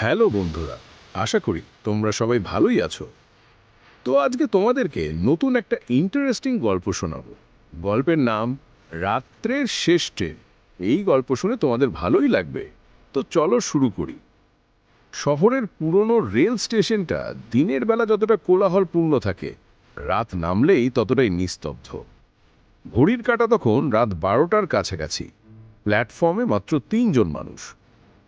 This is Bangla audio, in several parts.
হ্যালো বন্ধুরা, আশা করি তোমরা সবাই ভালোই আছো। তো আজকে তোমাদেরকে নতুন একটা ইন্টারেস্টিং গল্প শোনাবো। গল্পের নাম রাত্রের শেষ ট্রেন। এই গল্প শুনে তোমাদের ভালোই লাগবে। তো চলো শুরু করি। শহরের পুরনো রেল স্টেশনটা দিনের বেলা যতটা কোলাহলপূর্ণ থাকে, রাত নামলেই ততটাই নিস্তব্ধ। ঘড়ির কাঁটা তখন রাত 12টার কাছাকাছি। প্ল্যাটফর্মে মাত্র 3জন মানুষ,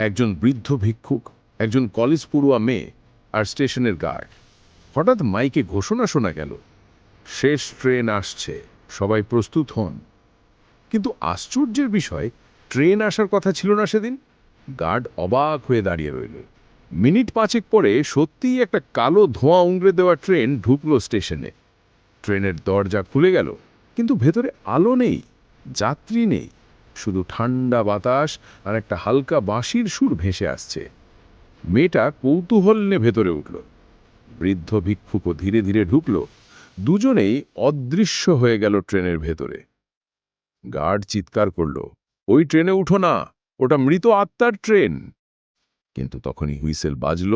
একজন বৃদ্ধ ভিক্ষুক, একজন কলেজ পড়ুয়া মেয়ে আর স্টেশনের গার্ড। হঠাৎ মাইকে ঘোষণা শোনা গেল, শেষ ট্রেন আসছে, সবাই প্রস্তুত হন। কিন্তু আশ্চর্যের বিষয়, ট্রেন আসার কথা ছিল না সেদিন। গার্ড অবাক হয়ে দাঁড়িয়ে রইল। মিনিট পাঁচেক পরে সত্যিই একটা কালো ধোঁয়া উংড়ে দেওয়া ট্রেন ঢুকলো স্টেশনে। ট্রেনের দরজা খুলে গেল, কিন্তু ভেতরে আলো নেই, যাত্রী নেই, শুধু ঠান্ডা বাতাস আর একটা হালকা বাঁশির সুর ভেসে আসছে। মেয়েটা কৌতূহল নিয়ে ভেতরে উঠল। বৃদ্ধ ভিক্ষুকও ধীরে ধীরে ঢুকল। দুজনেই অদৃশ্য হয়ে গেল ট্রেনের ভেতরে। গার্ড চিৎকার করল, ওই ট্রেনে উঠো না, ওটা মৃত আত্মার ট্রেন। কিন্তু তখনই হুইসেল বাজল,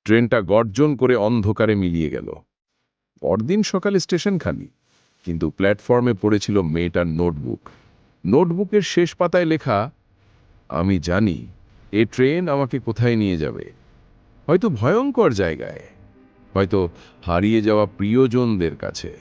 ট্রেনটা গর্জন করে অন্ধকারে মিলিয়ে গেল। পরদিন সকালে স্টেশন খালি, কিন্তু প্ল্যাটফর্মে পড়েছিল মেয়েটার নোটবুক। নোটবুকের শেষ পাতায় লেখা, আমি জানি এ ট্রেন আমাকে কোথায় নিয়ে যাবে। হয়তো ভয়ঙ্কর জায়গায়, হয়তো হারিয়ে যাওয়া প্রিয়জনদের কাছে।